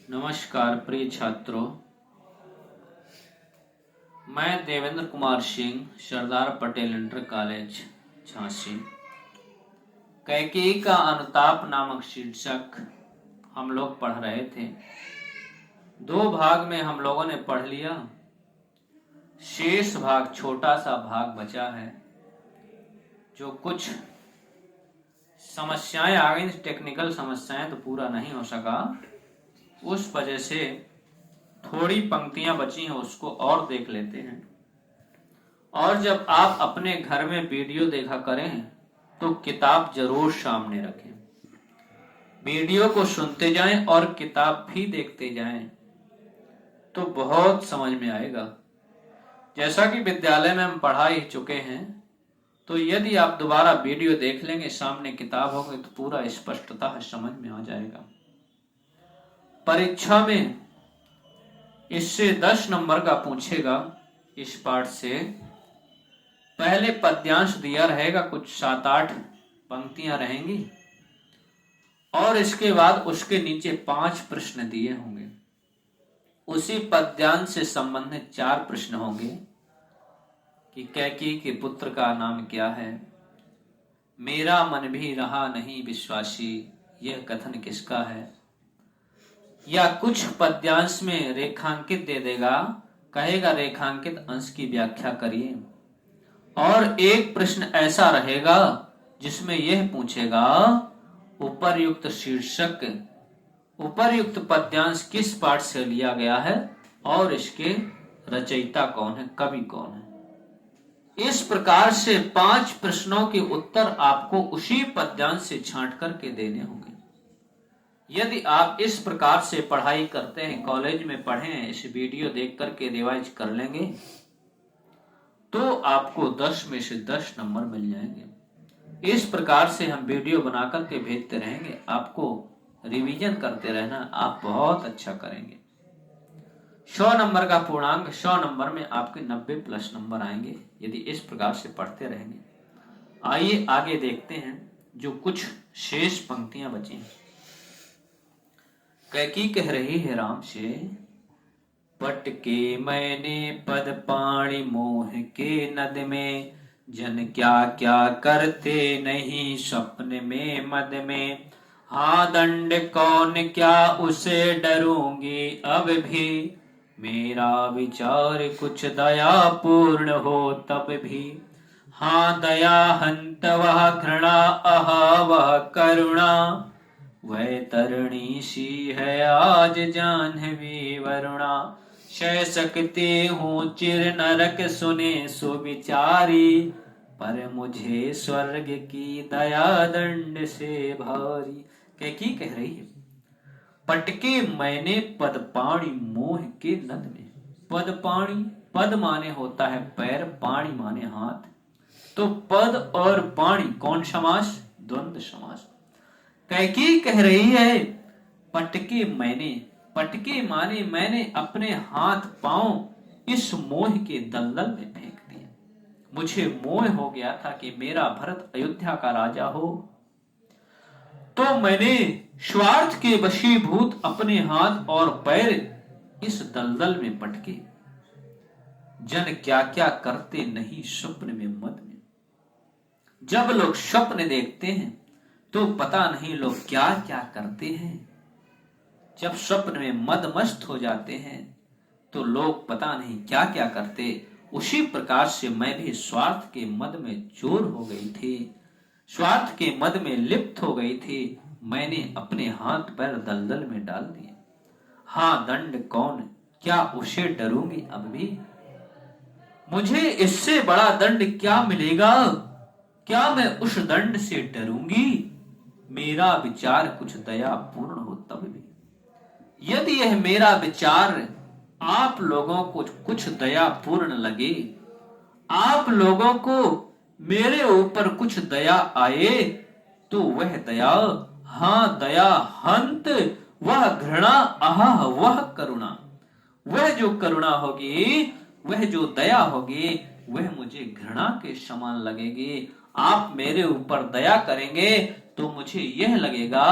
नमस्कार प्रिय छात्रों, मैं देवेंद्र कुमार सिंह, सरदार पटेल इंटर कॉलेज झांसी। कैकेयी का अनुताप नामक शीर्षक हम लोग पढ़ रहे थे। 2 भाग में हम लोगों ने पढ़ लिया। शेष भाग, छोटा सा भाग बचा है। जो कुछ समस्याएं आ गई, टेक्निकल समस्याएं, तो पूरा नहीं हो सका। उस वजह से थोड़ी पंक्तियां बची हैं, उसको और देख लेते हैं। और जब आप अपने घर में वीडियो देखा करें तो किताब जरूर सामने रखें। वीडियो को सुनते जाएं और किताब भी देखते जाएं तो बहुत समझ में आएगा। जैसा कि विद्यालय में हम पढ़ा ही चुके हैं, तो यदि आप दोबारा वीडियो देख लेंगे, सामने किताब होगी, तो पूरा स्पष्टता समझ में आ जाएगा। परीक्षा में इससे 10 नंबर का पूछेगा। इस पाठ से पहले पद्यांश दिया रहेगा, कुछ 7-8 पंक्तियां रहेंगी, और इसके बाद उसके नीचे 5 प्रश्न दिए होंगे। उसी पद्यांश से संबंधित 4 प्रश्न होंगे कि कैकेयी के पुत्र का नाम क्या है, मेरा मन भी रहा नहीं विश्वासी, यह कथन किसका है। या कुछ पद्यांश में रेखांकित दे देगा, कहेगा रेखांकित अंश की व्याख्या करिए। और एक प्रश्न ऐसा रहेगा जिसमें यह पूछेगा, उपर्युक्त शीर्षक, उपर्युक्त पद्यांश किस पाठ से लिया गया है और इसके रचयिता कौन है, कवि कौन है। इस प्रकार से 5 प्रश्नों के उत्तर आपको उसी पद्यांश से छांट करके देने होंगे। यदि आप इस प्रकार से पढ़ाई करते हैं, कॉलेज में पढ़ें, इस वीडियो देख करके रिवाइज कर लेंगे, तो आपको 10 में से 10 नंबर मिल जाएंगे। इस प्रकार से हम वीडियो बना करके भेजते रहेंगे, आपको रिवीजन करते रहना, आप बहुत अच्छा करेंगे। 100 नंबर का पूर्णांक, 100 नंबर में आपके 90 प्लस नंबर आएंगे यदि इस प्रकार से पढ़ते रहेंगे। आइए आगे देखते हैं जो कुछ शेष पंक्तियां बची हैं। कैकेयी कह रही है राम से, पट के मैंने पद पाणी मोह के नद में, जन क्या क्या करते नहीं स्वप्न में मद में। हाँ दंड कौन क्या उसे डरूंगी अब भी, मेरा विचार कुछ दया पूर्ण हो तब भी। हाँ दया हंत वह घृणा, अहा वह करुणा, वह तरणी सी है आज जाह्नवी वरुणा। शय सकते हूँ चिर नरक सुने सुविचारी, पर मुझे स्वर्ग की दया दंड से भारी। कैकेयी कह रही है, पटके मैंने पद पाणी मोह के नद में। पद पाणी, पद माने होता है पैर, पाणी माने हाथ। तो पद और पाणी कौन समास, द्वंद्व समास। कैकेयी कह रही है, पटके मैंने, पटके माने मैंने अपने हाथ पांव इस मोह के दलदल में फेंक दिए। मुझे मोह हो गया था कि मेरा भरत अयोध्या का राजा हो, तो मैंने स्वार्थ के वशीभूत अपने हाथ और पैर इस दलदल में पटके। जन क्या क्या करते नहीं स्वप्न में मद में। जब लोग स्वप्न देखते हैं तो पता नहीं लोग क्या क्या करते हैं। जब स्वप्न में मदमस्त हो जाते हैं तो लोग पता नहीं क्या क्या करते। उसी प्रकार से मैं भी स्वार्थ के मद में चोर हो गई थी, स्वार्थ के मद में लिप्त हो गई थी। मैंने अपने हाथ पैर दलदल में डाल दिए। हाँ दंड कौन क्या उसे डरूंगी अब भी, मुझे इससे बड़ा दंड क्या मिलेगा, क्या मैं उस दंड से डरूंगी। मेरा विचार कुछ दया पूर्ण हो तब भी। यदि यह मेरा विचार आप लोगों को कुछ दया पूर्ण लगे, आप लोगों को मेरे ऊपर कुछ दया आए, तो वह दया, हाँ दया हंत वह घृणा, आह वह करुणा, वह जो करुणा होगी, वह जो दया होगी, वह मुझे घृणा के समान लगेगी। आप मेरे ऊपर दया करेंगे तो मुझे यह लगेगा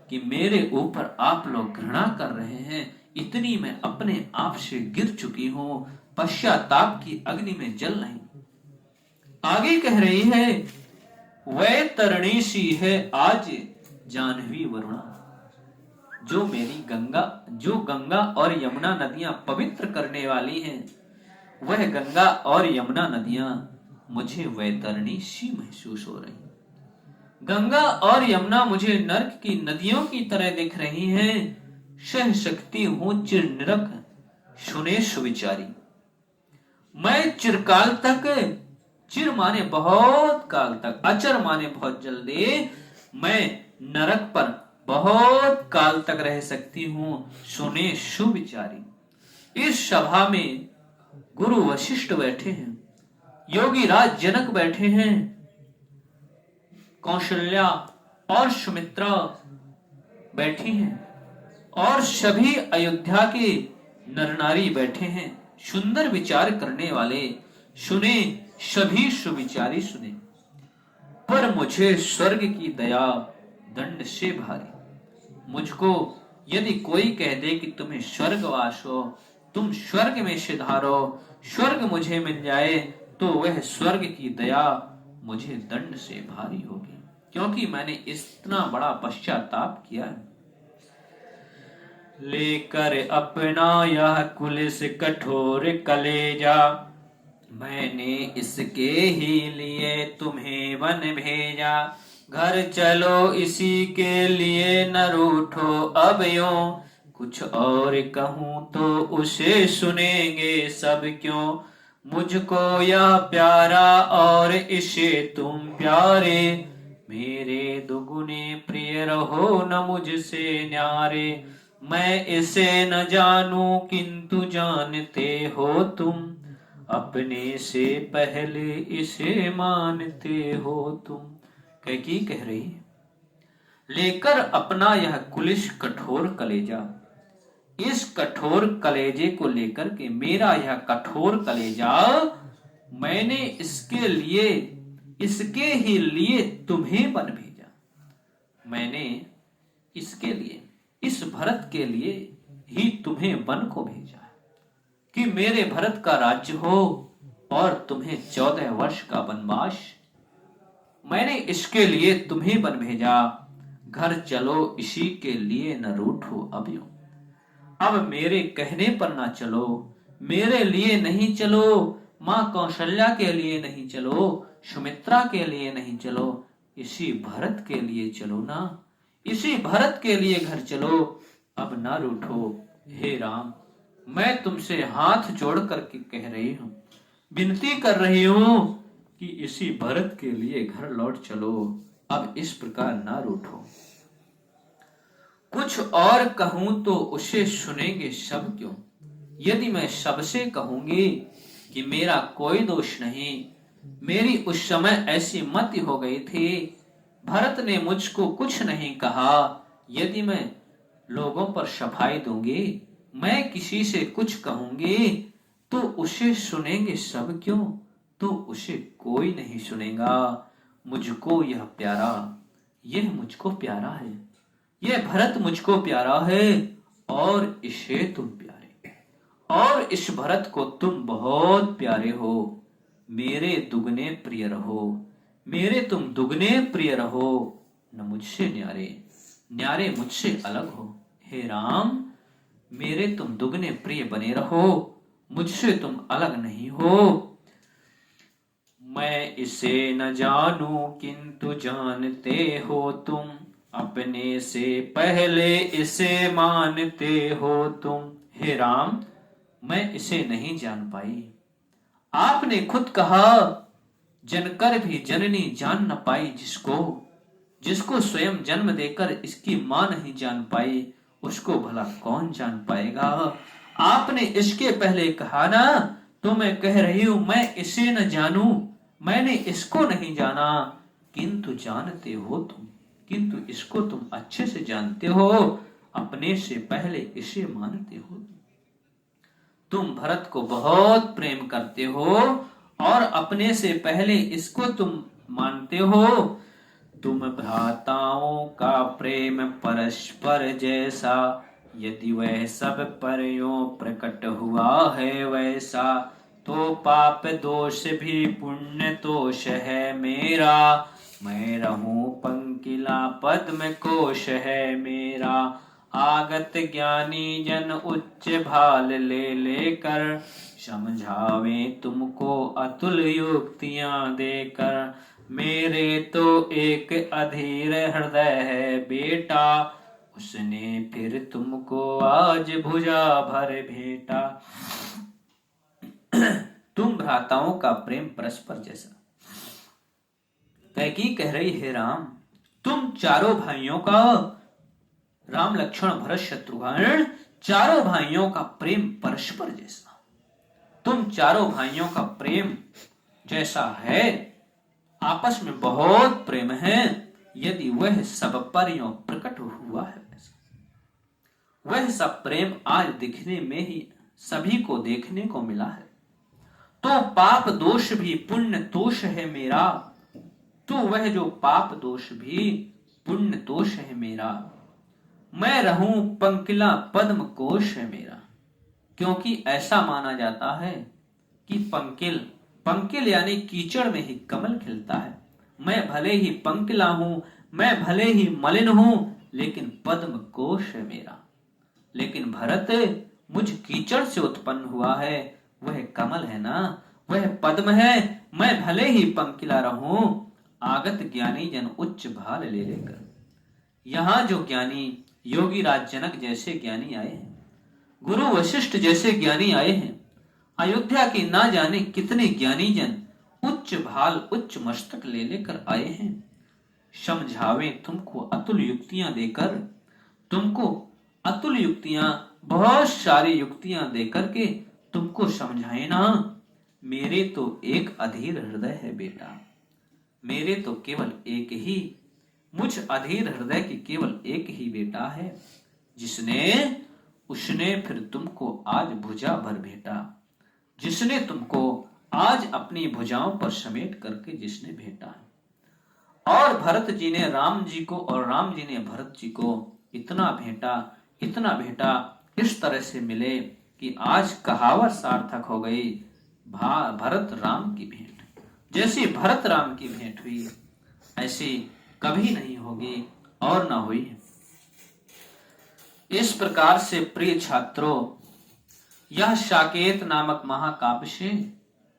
कि मेरे ऊपर आप लोग घृणा कर रहे हैं, इतनी मैं अपने आप से गिर चुकी हूं, पश्चाताप की अग्नि में जल रही। आगे कह रही है, वै तरणी सी है आज जाह्नवी वरुणा। जो गंगा और यमुना नदियां पवित्र करने वाली हैं, वह गंगा और यमुना नदियां मुझे वैतरणी सी महसूस हो रही। गंगा और यमुना मुझे नर्क की नदियों की तरह दिख रही हैं। सह सकती हूं चिर निरख सुने सुविचारी। मैं चिरकाल तक, चिर माने बहुत काल तक, अचर माने बहुत जल्दी, मैं नरक पर बहुत काल तक रह सकती हूं। सुने सुविचारी। इस सभा में गुरु वशिष्ठ बैठे हैं, योगी राज जनक बैठे हैं, कौशल्या और सुमित्रा बैठी हैं, और सभी अयोध्या के नर नारी बैठे हैं। सुंदर विचार करने वाले सुने, सभी सुविचारी सुने। पर मुझे स्वर्ग की दया दंड से भारी। मुझको यदि कोई कह दे कि तुम्हें स्वर्गवास हो, तुम स्वर्ग में सिधारो, स्वर्ग मुझे मिल जाए, तो वह स्वर्ग की दया मुझे दंड से भारी होगी, क्योंकि मैंने इतना बड़ा पश्चाताप किया है। लेकर अपना यह कुलिस कठोर कलेजा, मैंने इसके ही लिए तुम्हें वन भेजा। घर चलो इसी के लिए न रूठो अब यूं, कुछ और कहूं तो उसे सुनेंगे सब क्यों। मुझको यह प्यारा और इसे तुम प्यारे, मेरे दुगुने प्रिय रहो न मुझसे न्यारे। मैं इसे न जानूं किंतु जानते हो तुम, अपने से पहले इसे मानते हो तुम। कैकी कह रही है, लेकर अपना यह कुलिश कठोर कलेजा, इस कठोर कलेजे को लेकर के, मेरा यह कठोर कलेजा, मैंने इसके लिए, इसके ही लिए तुम्हें वन भेजा। मैंने इसके लिए, इस भरत के लिए ही तुम्हें वन को भेजा है कि मेरे भरत का राज्य हो और तुम्हें 14 वर्ष का वनवास। मैंने इसके लिए तुम्हें वन भेजा। घर चलो इसी के लिए न रूठो अब यूं। अब मेरे कहने पर ना चलो, मेरे लिए नहीं चलो, मां कौशल्या के लिए नहीं चलो, सुमित्रा के लिए नहीं चलो, इसी भरत के लिए चलो ना, इसी भरत के लिए घर चलो। अब ना रूठो हे राम, मैं तुमसे हाथ जोड़ करके कह रही हूं, विनती कर रही हूं कि इसी भरत के लिए घर लौट चलो। अब इस प्रकार ना रूठो। कुछ और कहूं तो उसे सुनेंगे सब क्यों। यदि मैं सबसे कहूंगी कि मेरा कोई दोष नहीं, मेरी उस समय ऐसी मति हो गई थी, भरत ने मुझको कुछ नहीं कहा, यदि मैं लोगों पर सफाई दूंगी, मैं किसी से कुछ कहूंगी, तो उसे सुनेंगे सब क्यों, तो उसे कोई नहीं सुनेगा। मुझको यह प्यारा, यह मुझको प्यारा है, यह भरत मुझको प्यारा है, और इसे तुम प्यारे, और इस भरत को तुम बहुत प्यारे हो। मेरे दुगने प्रिय रहो, मेरे तुम दुगने प्रिय रहो, न मुझसे न्यारे, न्यारे मुझसे अलग हो। हे राम, मेरे तुम दुगने प्रिय बने रहो, मुझसे तुम अलग नहीं हो। मैं इसे न जानूं किंतु जानते हो तुम, अपने से पहले इसे मानते हो तुम। हे राम, मैं इसे नहीं जान पाई। आपने खुद कहा, जनकर भी जननी जान न पाई जिसको, जिसको स्वयं जन्म देकर इसकी मां नहीं जान पाई, उसको भला कौन जान पाएगा। आपने इसके पहले कहा ना, तो मैं कह रही हूं, मैं इसे न जानूं, मैंने इसको नहीं जाना, किंतु जानते हो तुम, किंतु इसको तुम अच्छे से जानते हो, अपने से पहले इसे मानते हो। तुम भरत को बहुत प्रेम करते हो और अपने से पहले इसको तुम मानते हो। तुम भ्राताओं का प्रेम परस्पर जैसा, यदि वह सब पर यूं प्रकट हुआ है वैसा, तो पाप दोष भी पुण्य दोष है मेरा। मैं रहूं पंकिला पद्म कोश है मेरा, आगत ज्ञानी जन उच्च भाल ले लेकर, समझावे तुमको अतुल युक्तियां देकर। मेरे तो एक अधीर हृदय है बेटा, उसने फिर तुमको आज भुजा भर भेटा। तुम भ्राताओं का प्रेम परस्पर जैसा। कैकेयी कह रही है राम, तुम चारों भाइयों का, राम लक्ष्मण भरत शत्रुघ्न चारों भाइयों का प्रेम परस्पर जैसा। तुम चारों भाइयों का प्रेम जैसा है, आपस में बहुत प्रेम है, यदि वह सब पर यूं प्रकट हुआ है वैसा। वह सब प्रेम आज दिखने में ही सभी को देखने को मिला है। तो पाप दोष भी पुण्य दोष है मेरा, तो वह जो पाप दोष भी पुण्य दोष है मेरा। मैं रहूं पंकिला पद्म कोश है मेरा, क्योंकि ऐसा माना जाता है कि पंकिल, पंकिल यानी कीचड़ में ही कमल खिलता है। मैं भले ही पंकिला हूं, मैं भले ही मलिन हूं, लेकिन पद्म कोश है मेरा। लेकिन भरत मुझ कीचड़ से उत्पन्न हुआ है, वह कमल है ना, वह पद्म है। मैं भले ही पंकिला रहूं, आगत ज्ञानी जन उच्च भाल ले लेकर। यहां जो ज्ञानी योगी राज जनक जैसे ज्ञानी आए हैं, गुरु वशिष्ठ जैसे ज्ञानी आए हैं, अयोध्या के ना जाने कितने ज्ञानी जन उच्च भाल उच्च मस्तक ले लेकर आए हैं। समझावे तुमको अतुल युक्तियां देकर, तुमको अतुल युक्तियां, बहुत सारी युक्तियां देकर के तुमको समझाए ना। मेरे तो एक अधीर हृदय है बेटा, मेरे तो केवल एक ही, मुझ अधीर हृदय की केवल एक ही बेटा है, जिसने, उसने फिर तुमको आज भुजा भर भेटा। जिसने तुमको आज अपनी भुजाओं पर समेट करके जिसने भेटा है। और भरत जी ने राम जी को और राम जी ने भरत जी को इतना भेंटा, इतना भेंटा, इस तरह से मिले कि आज कहावत सार्थक हो गई, भरत राम की भेंट। जैसी भरत राम की भेंट हुई, ऐसी कभी नहीं होगी और ना हुई। इस प्रकार से प्रिय छात्रों, यह साकेत नामक महाकाव्य से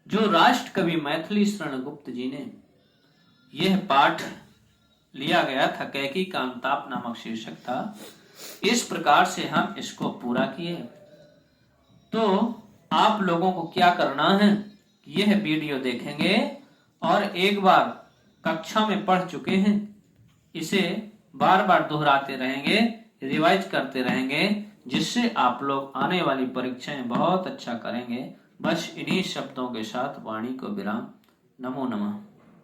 जो राष्ट्र कवि मैथिली शरण गुप्त जी ने यह पाठ लिया गया था, कैकेयी का अनुताप नामक शीर्षक था, इस प्रकार से हम इसको पूरा किए। तो आप लोगों को क्या करना है, यह वीडियो देखेंगे और एक बार कक्षा में पढ़ चुके हैं, इसे बार बार दोहराते रहेंगे, रिवाइज करते रहेंगे, जिससे आप लोग आने वाली परीक्षाएं बहुत अच्छा करेंगे। बस इन्हीं शब्दों के साथ वाणी को विराम। नमो नमः।